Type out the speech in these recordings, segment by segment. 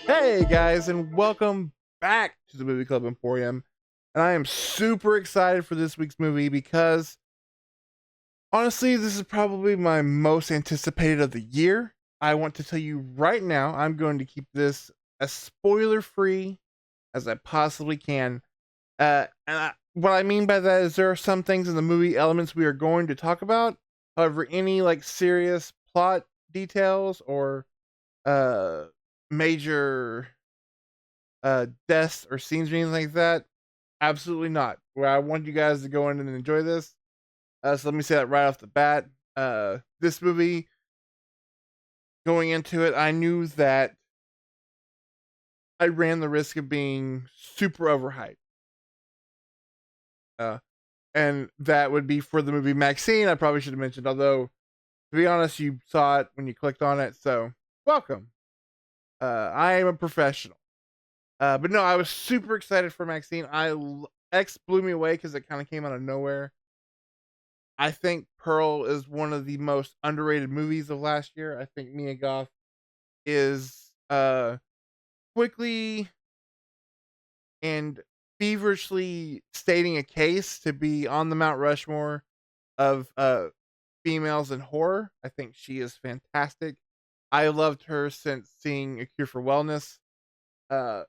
Hey guys, and welcome back to the Movie Club Emporium. And I am super excited for this week's movie because honestly, this is probably my most anticipated of the year. I want to tell you right now, I'm going to keep this as spoiler free as I possibly can. What I mean by that is there are some things in the movie elements we are going to talk about. However, any like serious plot details or uh major deaths or scenes or anything like that, absolutely not. Where I want you guys to go in and enjoy this. So let me say that right off the bat. This movie, going into it, I knew that I ran the risk of being super overhyped. Uh, and that would be for the movie Maxxxine. I probably should have mentioned, although to be honest, you saw it when you clicked on it, so welcome. I am a professional. But no, I was super excited for Maxxxine. X blew me away because it kind of came out of nowhere. I think Pearl is one of the most underrated movies of last year. I think Mia Goth is quickly and feverishly stating a case to be on the Mount Rushmore of females in horror. I think she is fantastic. I loved her since seeing A Cure for Wellness. Uh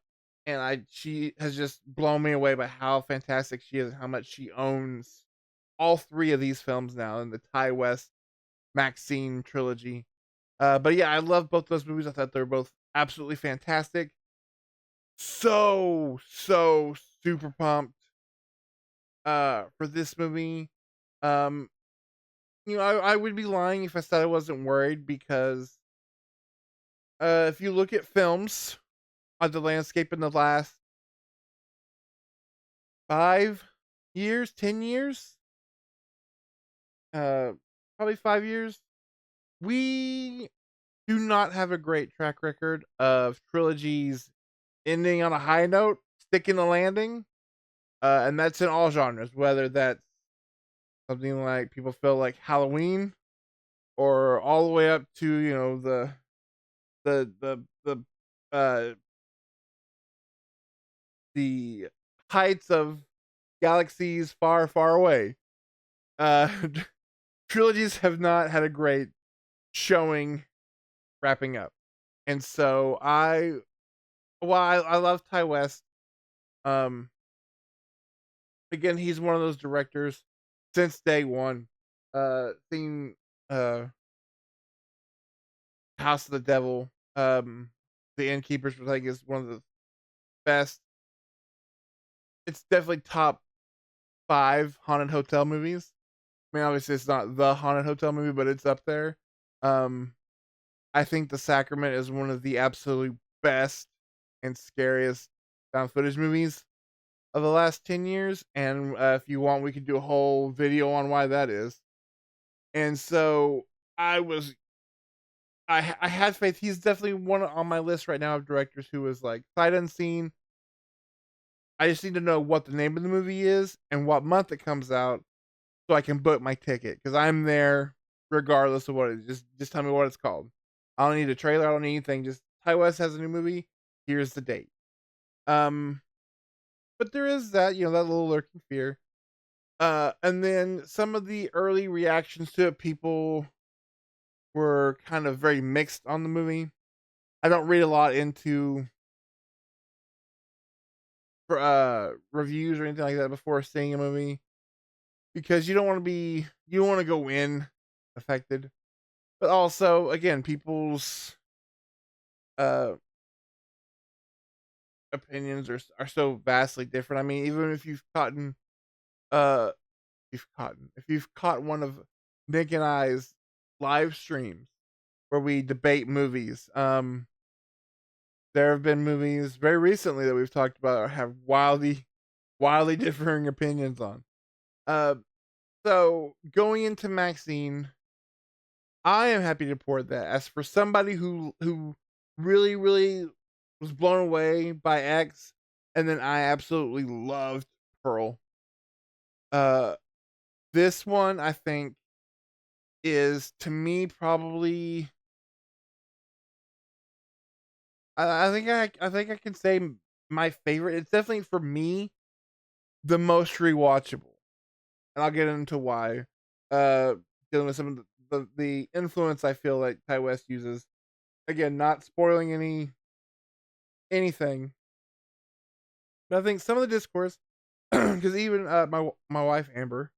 she has just blown me away by how fantastic she is and how much she owns all three of these films now in the Ty West Maxxxine trilogy. But yeah, I love both those movies. I thought they were both absolutely fantastic. So super pumped for this movie. Um, I would be lying if I said I wasn't worried because if you look at films on the landscape in the last 5 years, 10 years, uh, probably 5 years, we do not have a great track record of trilogies ending on a high note, sticking the landing, and that's in all genres, whether that's something like people feel like Halloween, or all the way up to the uh the heights of galaxies far far away. Uh, trilogies have not had a great showing wrapping up, and so I love Ty West. Um, again, he's one of those directors since day one. Seen House of the Devil, The Innkeepers, which I think is one of the best. It's definitely top five haunted hotel movies. I mean, obviously, it's not the haunted hotel movie, but it's up there. Um, I think The Sacrament is one of the absolute best and scariest found footage movies of the last 10 years. And if you want, we could do a whole video on why that is. And so I was I had faith. He's definitely one on my list right now of directors who is like sight unseen. I just need to know what the name of the movie is and what month it comes out so I can book my ticket because I'm there regardless of what it is. Just tell me what it's called. I don't need a trailer. I don't need anything. Just Ty West has a new movie. Here's the date. Um, but there is that that little lurking fear. And then some of the early reactions to it, people were kind of very mixed on the movie. I don't read a lot into reviews or anything like that before seeing a movie because you don't want to go in affected. But also, again, people's uh opinions are so vastly different. I mean, even if you've uh if you've caught one of Nick and I's live streams where we debate movies, there have been movies very recently that we've talked about or have wildly differing opinions on. Uh, so going into Maxxxine, I am happy to report that as for somebody who really was blown away by X, and then I absolutely loved Pearl. Uh, this one I think is to me probably I think I can say my favorite. It's definitely for me the most rewatchable, and I'll get into why. Uh, Dealing with some of the influence I feel like Ty West uses. Again, not spoiling anything, but I think some of the discourse, because even my wife Amber,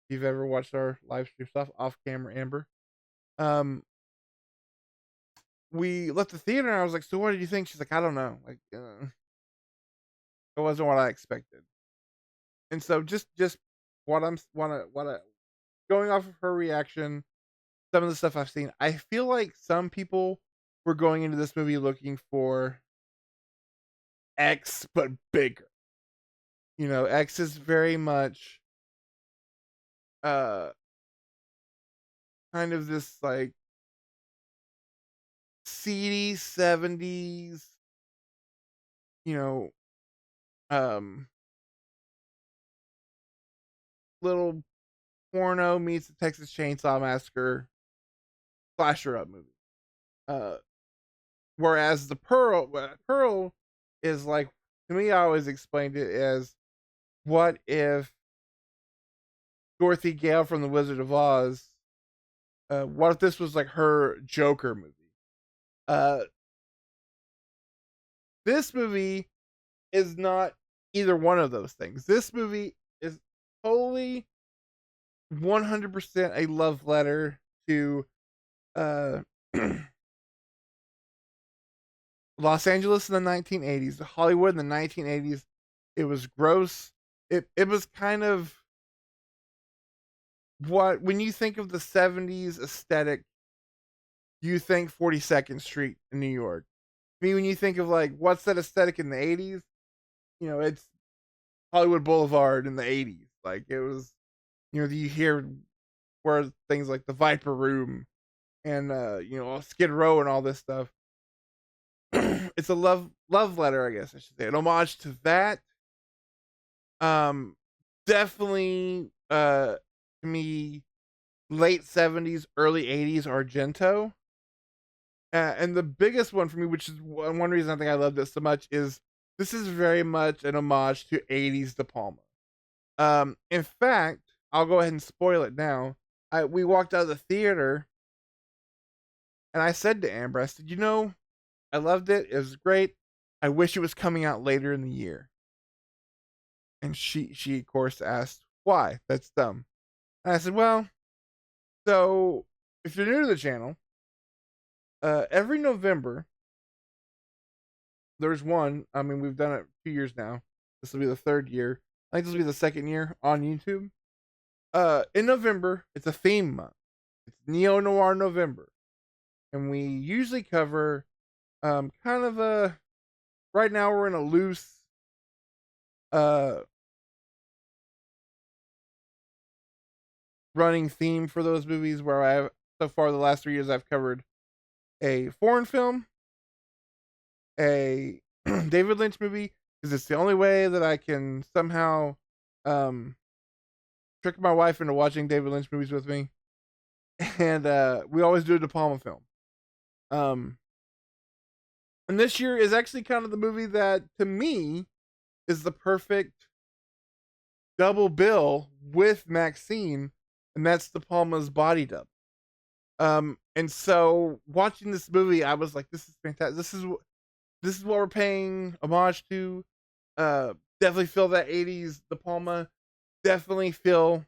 if you've ever watched our live stream stuff off camera, Amber, um, we left the theater and I was like, "So what did you think?" She's like, "I don't know. Like, it wasn't what I expected." And so just what I going off of her reaction, some of the stuff I've seen, I feel like some people were going into this movie looking for X but bigger. You know, X is very much uh kind of this like seedy 70s, you know, um little porno meets the Texas Chainsaw Massacre slasher up movie. Uh Whereas Pearl is like, to me, I always explained it as, what if Dorothy Gale from The Wizard of Oz, what if this was like her Joker movie? Uh, this movie is not either one of those things. This movie is totally 100% a love letter to uh, Los Angeles in the 1980s, Hollywood in the 1980s. It was gross. It was kind of what, when you think of the 70s aesthetic, you think 42nd Street in New York. I mean, when you think of like what's that aesthetic in the 80s, you know, it's Hollywood Boulevard in the 80s. Like it was, you know, you hear where things like the Viper Room and you know, Skid Row and all this stuff. It's a love letter, I guess I should say, an homage to that. Um, Definitely to me, late 70s, early 80s Argento. And the biggest one for me, which is one reason I think I love this so much, is this is very much an homage to 80s De Palma. In fact, I'll go ahead and spoil it now. We walked out of the theater, and I said to Amber, I said, "You know, I loved it. It was great. I wish it was coming out later in the year." And she of course asked, "Why? That's dumb." And I said, "Well, so if you're new to the channel, every November there's one. I mean, we've done it 2 years now. This will be the third year. I think this will be the second year on YouTube. In November, it's a theme month. It's Neo Noir November, and we usually cover kind of a. Right now, we're in a loose uh running theme for those movies, where I have, so far the last 3 years I've covered a foreign film, a David Lynch movie, because it's the only way that I can somehow um trick my wife into watching David Lynch movies with me, and we always do a De Palma film. Um, and this year is actually kind of the movie that, to me, is the perfect double bill with Maxxxine, and that's De Palma's Body Double. And so watching this movie, I was like, "This is fantastic. This is what we're paying homage to." Definitely feel that 80s De Palma. Definitely feel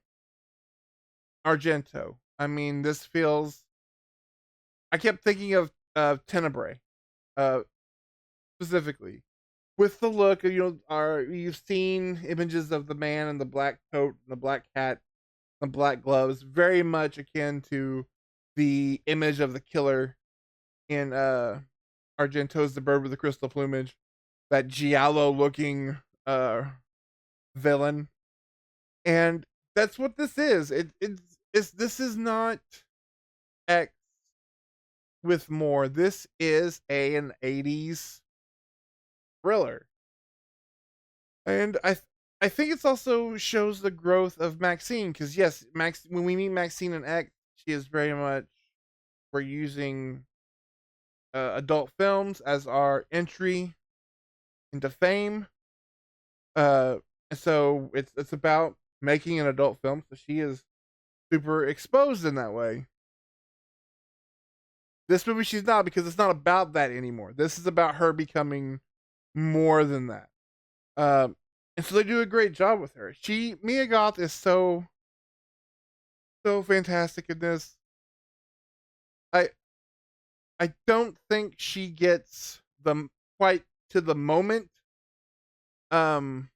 Argento. I mean, this feels. I kept thinking of Tenebrae, uh, specifically, with the look of, you know, you've seen images of the man in the black coat and the black hat, the black gloves, very much akin to the image of the killer in Argento's The Bird with the Crystal Plumage, that giallo looking villain. And that's what this is. This is not X with more. This is an 80s thriller. And I think it's also shows the growth of Maxxxine, because yes, Max, when we meet Maxxxine and X, She is very much we're using adult films as our entry into fame. Uh, and so it's about making an adult film. So she is super exposed in that way. This movie, she's not, because it's not about that anymore. This is about her becoming more than that. And so they do a great job with her. Mia Goth is so fantastic in this. I I don't think she gets the quite to the moment. Um,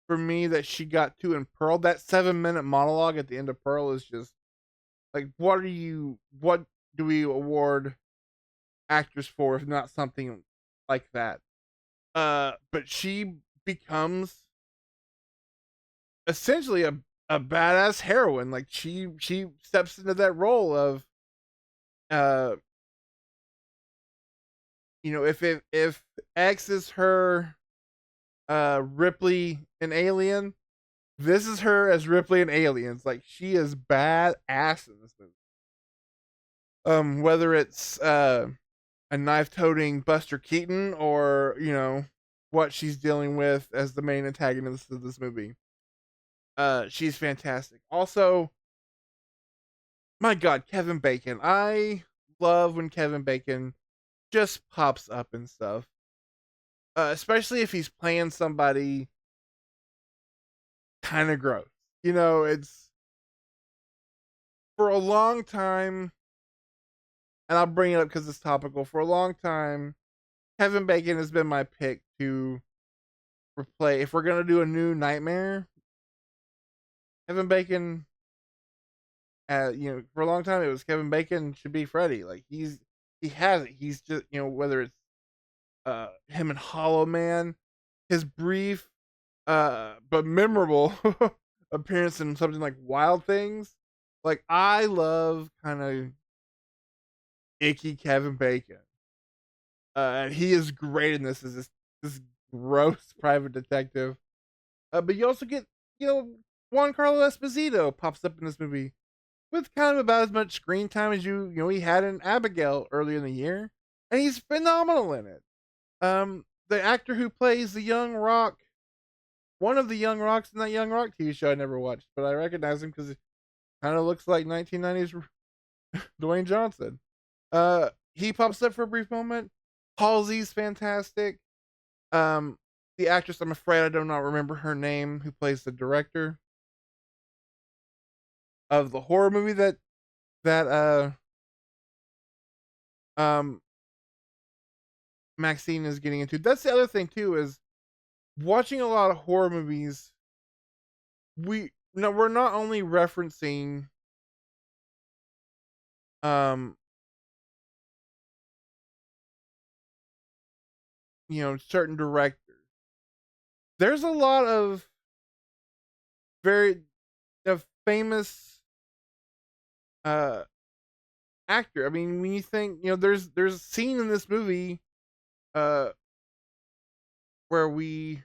for me, that she got to in Pearl. That 7-minute monologue at the end of Pearl is just like, what do we award actors for if not something like that? But she becomes essentially a badass heroine. Like she steps into that role of uh if X is her Ripley in Alien, this is her as Ripley in Aliens. Like, she is badass in this movie. Whether it's a knife toting Buster Keaton, or what she's dealing with as the main antagonist of this movie. She's fantastic. Also, my God, Kevin Bacon. I love when Kevin Bacon just pops up and stuff. Especially if he's playing somebody kind of gross. It's for a long time, and I'll bring it up because it's topical. For a long time, Kevin Bacon has been my pick to replay. If we're gonna do a new Nightmare, Kevin Bacon. For a long time it was Kevin Bacon should be Freddy. Like, he has it. He's just whether it's him and Hollow Man, his brief but memorable appearance in something like Wild Things. Like, I love kind of icky Kevin Bacon. And he is great in this as this gross private detective. But you also get, Juan Carlos Esposito pops up in this movie with kind of about as much screen time as he had in Abigail earlier in the year, and he's phenomenal in it. The actor who plays the young Rock, one of the young Rocks in that Young Rock TV show I never watched, but I recognize him because he kind of looks like 1990s Dwayne Johnson. He pops up for a brief moment. Halsey's fantastic. Um, the actress, I'm afraid I do not remember her name, who plays the director of the horror movie that um Maxxxine is getting into. That's the other thing too, is watching a lot of horror movies. We're not only referencing um certain directors. There's a lot of very famous uh actor. I mean, when you think, there's a scene in this movie uh where we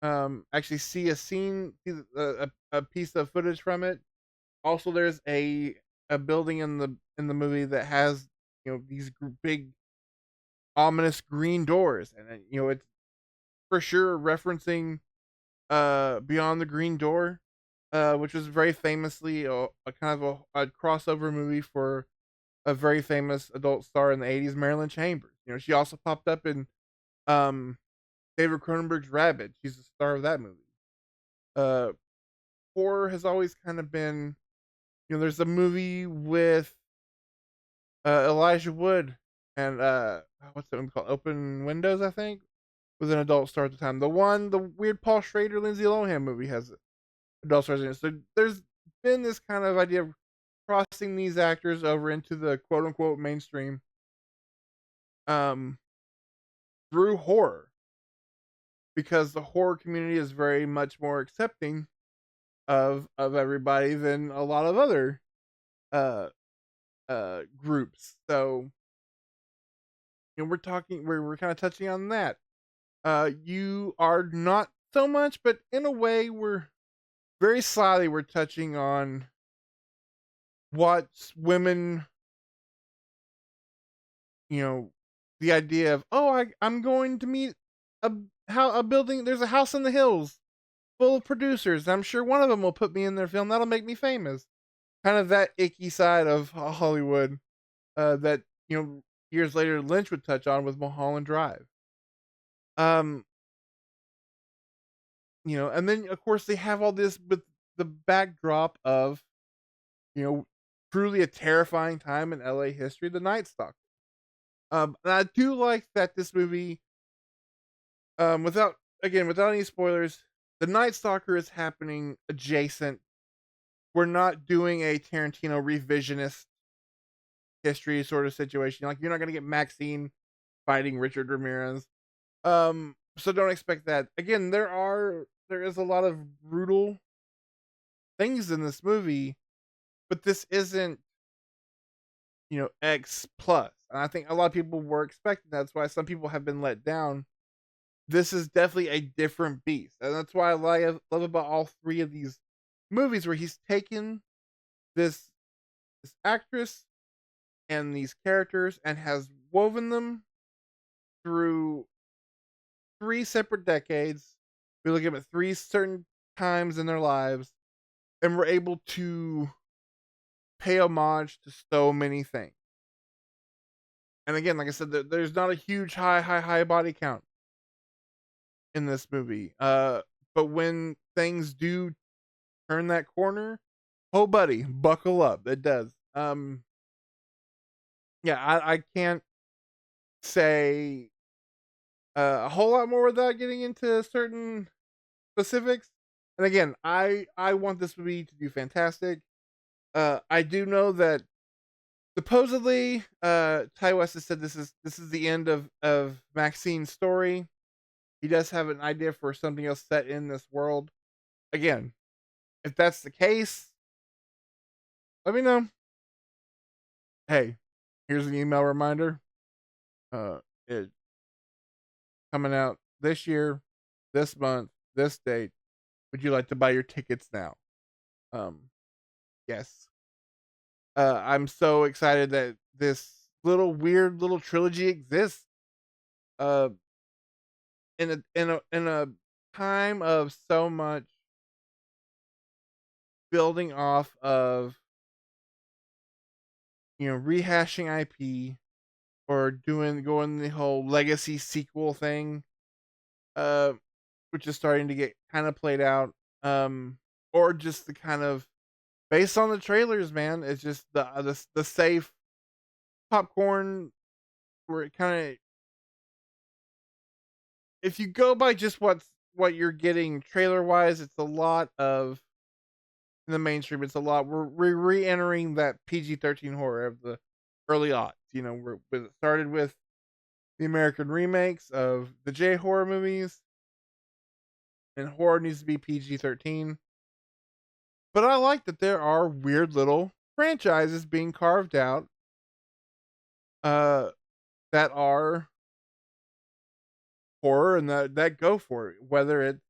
actually see a piece of footage from it. Also, there's a building in the movie that has these big ominous green doors, and it's for sure referencing Beyond the Green Door, which was very famously a kind of a crossover movie for a very famous adult star in the 80s, Marilyn Chambers. She also popped up in um David Cronenberg's Rabid. She's the star of that movie. Uh, Horror has always kind of been, there's a movie with Elijah Wood and what's that one called? Open Windows, I think, with an adult star at the time. The weird Paul Schrader, Lindsay Lohan movie has adult stars in it. So there's been this kind of idea of crossing these actors over into the quote unquote mainstream um through horror, because the horror community is very much more accepting of everybody than a lot of other uh groups. So we're kind of touching on that. You are not so much, but in a way we're very slyly we're touching on what women, you know, the idea of, oh, I'm going to meet a a building. There's a house in the hills full of producers. I'm sure one of them will put me in their film. That'll make me famous. Kind of that icky side of Hollywood that years later Lynch would touch on with Mulholland Drive. Um, and then of course they have all this with the backdrop of you know truly a terrifying time in LA history, the Night Stalker. And I do like that this movie, without any spoilers, the Night Stalker is happening adjacent. We're not doing a Tarantino revisionist history sort of situation. Like you're not gonna get Maxxine fighting Richard Ramirez. So don't expect that. Again, there is a lot of brutal things in this movie, but this isn't, X plus. And I think a lot of people were expecting that. That's why some people have been let down. This is definitely a different beast. And that's why love about all three of these movies where he's taken this actress and these characters and has woven them through three separate decades. We look at three certain times in their lives, and we're able to pay homage to so many things. And again, like I said, there's not a huge high body count in this movie. But when things do turn that corner, oh buddy, buckle up. It does. Yeah, I can't say a whole lot more without getting into certain specifics. And again, I want this movie to do fantastic. I do know that supposedly Ty West has said this is the end of Maxxine's story. He does have an idea for something else set in this world. Again, if that's the case, let me know. Hey, here's an email reminder. It coming out this year, this month, this date. Would you like to buy your tickets now? Yes. I'm so excited that this weird little trilogy exists. Uh, in a time of so much building off of rehashing IP or going the whole legacy sequel thing, uh, which is starting to get kind of played out, or just the kind of based on the trailers, man. It's just the safe popcorn where it kind of, if you go by just what you're getting trailer wise, it's a lot of in the mainstream. It's a lot. We're re-entering that PG-13 horror of the early aughts. It started with the American remakes of the J horror movies, and horror needs to be PG-13. But I like that there are weird little franchises being carved out, uh, that are horror and that go for it. Whether it's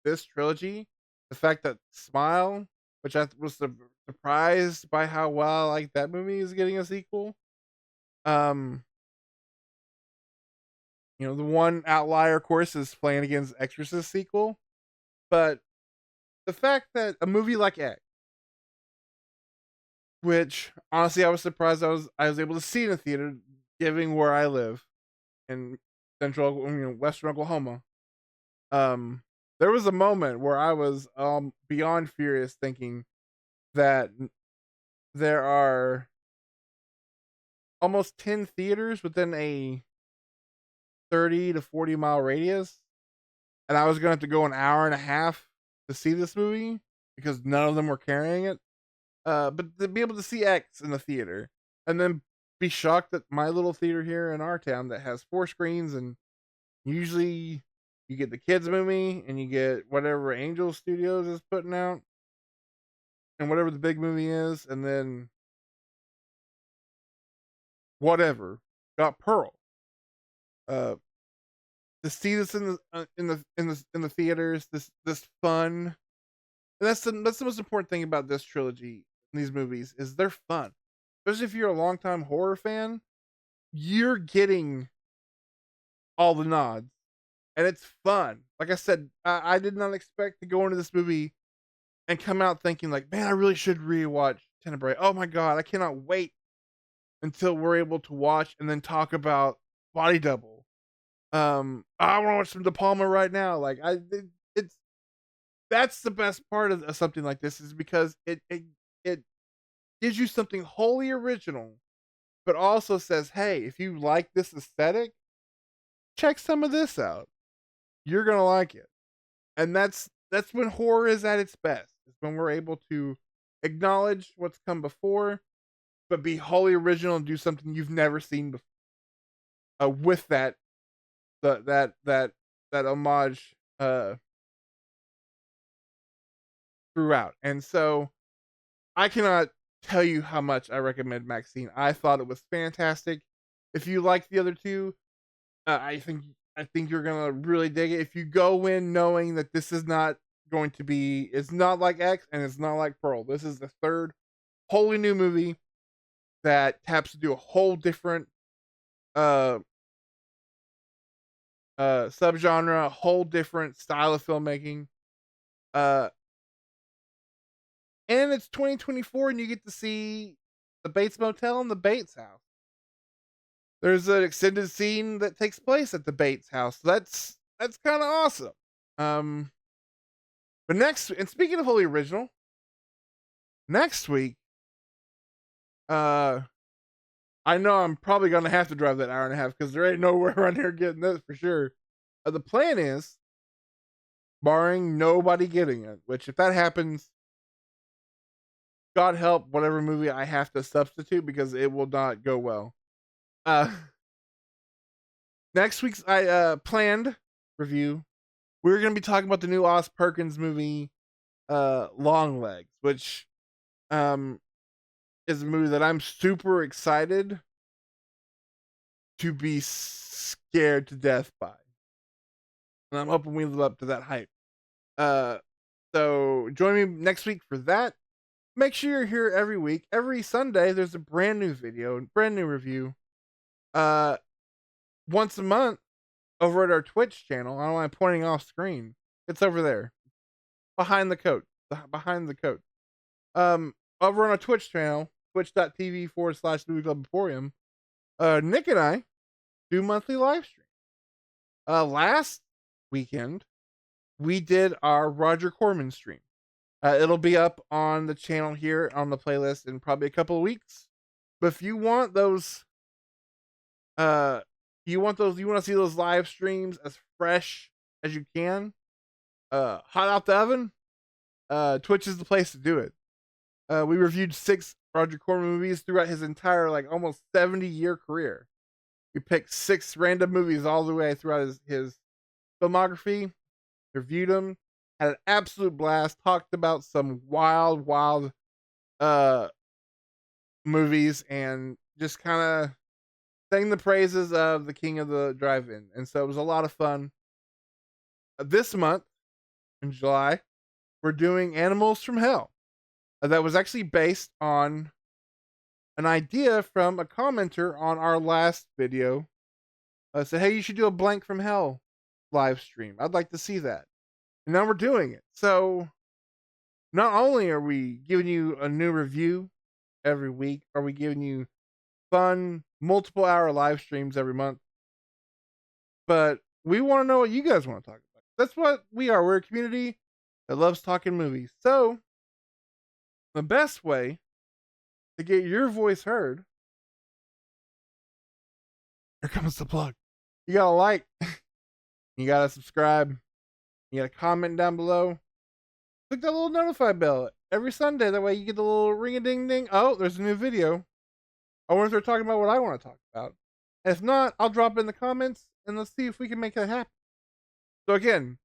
this trilogy, the fact that Smile, which I was surprised by how well like that movie is getting a sequel. Um, the one outlier, of course, is Flanagan's Exorcist sequel. But the fact that a movie like X, which honestly I was surprised I was able to see in a theater, given where I live in western Oklahoma. There was a moment where I was beyond furious, thinking that there are almost 10 theaters within a 30 to 40-mile radius, and I was going to have to go an hour and a half to see this movie because none of them were carrying it. But to be able to see X in the theater and then be shocked that my little theater here in our town that has 4 screens, and usually you get the kids movie and you get whatever Angel Studios is putting out and whatever the big movie is, and then whatever got Pearl. Uh, to see this in the theaters, this fun And that's the most important thing about this trilogy, these movies, is they're fun. Especially if you're a longtime horror fan, you're getting all the nods, and it's fun. Like I said, I did not expect to go into this movie and come out thinking like, man, I really should rewatch Tenebrae. Oh my god, I cannot wait until we're able to watch and then talk about Body Double. I want to watch some De Palma right now. Like it's that's the best part of something like this is because it gives you something wholly original, but also says, hey, if you like this aesthetic, check some of this out. You're gonna like it. And that's when horror is at its best. It's when we're able to acknowledge what's come before, but be wholly original and do something you've never seen before. With that homage throughout. And so I cannot tell you how much I recommend Maxxxine. I thought it was fantastic. If you like the other two, I think you're gonna really dig it. If you go in knowing that this is not going to be, it's not like X and it's not like Pearl. This is the third wholly new movie that taps into a whole different uh subgenre, a whole different style of filmmaking. Uh and it's 2024 and you get to see the Bates Motel and the Bates house. There's an extended scene that takes place at the Bates house. That's kind of awesome. Um but next, and speaking of wholly original, next week, uh I know I'm probably gonna have to drive that hour and a half because there ain't nowhere around here getting this for sure. The plan is, barring nobody getting it, which if that happens, God help whatever movie I have to substitute because it will not go well. Uh, Next week's I planned review, we're gonna be talking about the new Oz Perkins movie, Long Legs, which um is a movie that I'm super excited to be scared to death by, and I'm hoping we live up to that hype. Uh, so join me next week for that. Make sure you're here every week. Every Sunday, there's a brand new video, brand new review. Uh, Once a month over at our Twitch channel. I don't know why I'm pointing off screen. It's over there, behind the coat, behind the coat. Over on our Twitch channel, twitch.tv/Movie-Club Emporium. Nick and I do monthly live stream. Last weekend we did our Roger Corman stream. It'll be up on the channel here on the playlist in probably a couple of weeks. But if you want those, you want to see those live streams as fresh as you can, hot out the oven, Twitch is the place to do it. We reviewed 6 Roger Corman movies throughout his entire, like, almost 70-year career. We picked 6 random movies all the way throughout his filmography, reviewed them, had an absolute blast, talked about some wild uh movies, and just kind of sang the praises of the king of the drive-in. And so it was a lot of fun. This month in July, we're doing Animals from Hell. That was actually based on an idea from a commenter on our last video. Said, hey, you should do a Blank from Hell live stream. I'd like to see that. And now we're doing it. So not only are we giving you a new review every week, are we giving you fun multiple hour live streams every month, but we want to know what you guys want to talk about. That's what we are. We're a community that loves talking movies. So the best way to get your voice heard, here comes the plug. You gotta like, you gotta subscribe, you gotta comment down below. Click that little notify bell every Sunday. That way you get the little ring a ding ding. Oh, there's a new video. I wonder if they're talking about what I want to talk about. And if not, I'll drop it in the comments and let's see if we can make that happen. So again,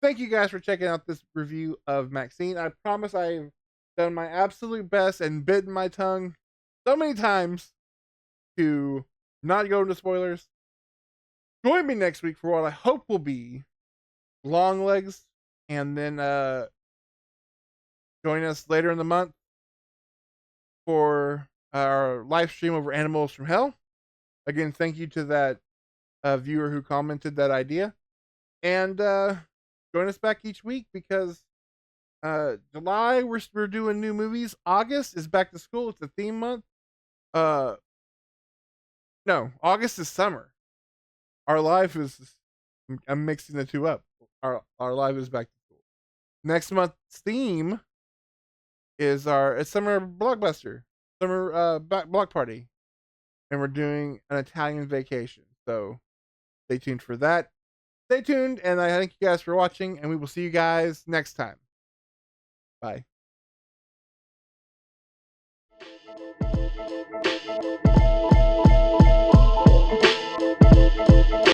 thank you guys for checking out this review of Maxxxine. I promise I've done my absolute best and bitten my tongue so many times to not go into spoilers. Join me next week for what I hope will be Long Legs, and then Join us later in the month for our live stream over Animals from Hell. Again, thank you to that viewer who commented that idea. And join us back each week because July we're doing new movies. August is back to school. It's a theme month. Uh, no, August is summer. Our life is. I'm mixing the two up. Our life is back to school. Next month's theme is it's summer blockbuster, summer block party, and we're doing an Italian vacation. So stay tuned for that. Stay tuned, and I thank you guys for watching, and we will see you guys next time. Bye.